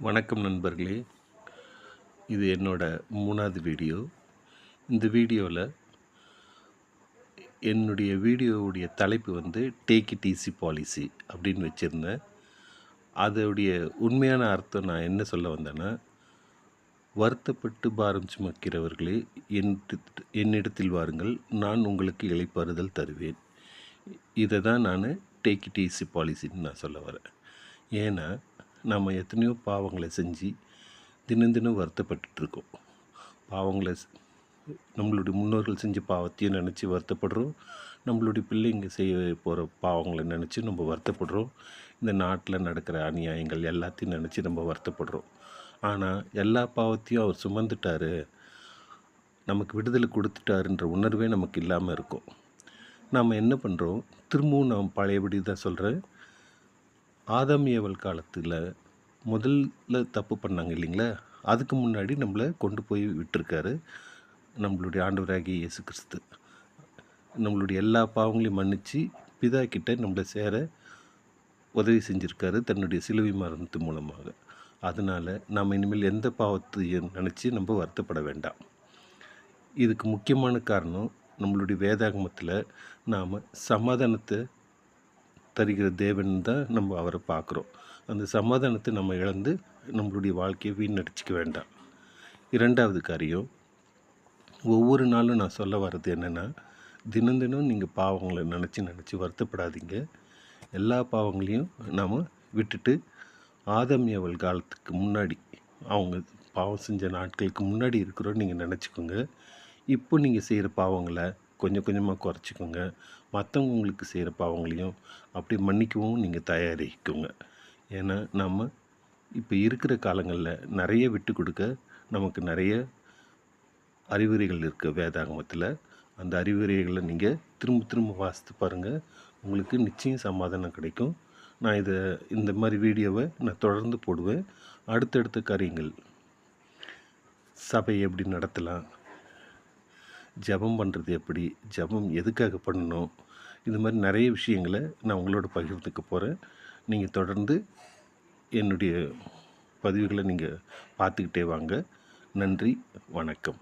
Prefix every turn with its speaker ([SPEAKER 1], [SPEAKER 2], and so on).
[SPEAKER 1] வணக்கம் நண்பர்களே. இது என்னோட 3வது வீடியோ. இந்த வீடியோவில் என்னுடைய வீடியோவுடைய தலைப்பு வந்து டேக் இட் ஈஸி பாலிசி அப்படின்னு வச்சுருந்தேன். அதோடைய உண்மையான அர்த்தம் நான் என்ன சொல்ல வந்தேன்னா, வருத்தப்பட்டு பாரம் சுமக்கிறவர்களே என்னிடத்தில் வாருங்கள், நான் உங்களுக்கு இளைப்பாறுதல் தருவேன். இதை தான் நான் டேக் இட் ஈஸி பாலிசின்னு நான் சொல்ல வரேன். ஏன்னா நம்ம எத்தனையோ பாவங்களை செஞ்சு தினம் தினம் வருத்தப்பட்டுருக்கோம். பாவங்களை நம்மளுடைய முன்னோர்கள் செஞ்ச பாவத்தையும் நினச்சி வருத்தப்படுறோம். நம்மளுடைய பிள்ளைங்க செய்ய போகிற பாவங்களை நினச்சி நம்ம வருத்தப்படுறோம். இந்த நாட்டில் நடக்கிற அநியாயங்கள் எல்லாத்தையும் நினச்சி நம்ம வருத்தப்படுறோம். ஆனால் எல்லா பாவத்தையும் அவர் சுமந்துட்டார், நமக்கு விடுதலை கொடுத்துட்டாருன்ற உணர்வே நமக்கு இல்லாமல் இருக்கும். நாம் என்ன பண்ணுறோம், திரும்பவும் நான் பழையபடி தான் சொல்கிறேன். ஆதாம் ஏவல் காலத்தில் முதல்ல தப்பு பண்ணாங்க இல்லைங்களா, அதுக்கு முன்னாடி நம்மளை கொண்டு போய் விட்டுருக்காரு நம்மளுடைய ஆண்டவராகிய இயேசு கிறிஸ்து. நம்மளுடைய எல்லா பாவங்களையும் மன்னித்து பிதா கிட்ட நம்மளை சேர உதவி செஞ்சுருக்காரு தன்னுடைய சிலுவை மரணத்து மூலமாக. அதனால் நாம் இனிமேல் எந்த பாவத்தையும் நினச்சி நம்ம வருத்தப்பட வேண்டாம். இதுக்கு முக்கியமான காரணம், நம்மளுடைய வேதாகமத்தில் நாம் சமாதானத்தை தருகிற தேவன் தான் நம்ம அவரை பார்க்குறோம். அந்த சமாதானத்தை நம்ம இழந்து நம்மளுடைய வாழ்க்கையை வீணடிச்சிக்க வேண்டாம். 2வது காரியம், ஒவ்வொரு நாளும் நான் சொல்ல வர்றது என்னென்னா, தினம் தினம் நீங்கள் பாவங்களை நினச்சி வருத்தப்படாதீங்க. எல்லா பாவங்களையும் நாம் விட்டுட்டு ஆதாம் ஏவல் காலத்துக்கு முன்னாடி, அவங்க பாவம் செஞ்ச நாட்களுக்கு முன்னாடி இருக்கிறோன்னு நீங்கள் நினச்சிக்கோங்க. இப்போ நீங்கள் செய்கிற பாவங்களை கொஞ்சம் கொஞ்சமாக குறைச்சிக்கோங்க. மற்றவங்க உங்களுக்கு செய்கிற பாவங்களையும் அப்படி மன்னிக்கவும் நீங்கள் தயாரிக்கோங்க. ஏன்னா நம்ம இப்போ இருக்கிற காலங்களில் நிறைய விட்டு கொடுக்க நமக்கு நிறைய அறிவுரைகள் இருக்குது வேதாகமத்தில். அந்த அறிவுரைகளை நீங்கள் திரும்ப திரும்ப வாசித்து பாருங்கள், உங்களுக்கு நிச்சயம் சமாதானம் கிடைக்கும். நான் இந்த மாதிரி வீடியோவை நான் தொடர்ந்து போடுவேன். அடுத்தடுத்த காரியங்கள், சபை எப்படி நடத்தலாம், ஜெபம் பண்ணுறது எப்படி, ஜெபம் எதுக்காக பண்ணணும், இது மாதிரி நிறைய விஷயங்களை நான் உங்களோட பகிர்ந்துக்க போகிறேன். நீங்கள் தொடர்ந்து என்னுடைய பதிவுகளை நீங்கள் பார்த்துக்கிட்டே வாங்க. நன்றி, வணக்கம்.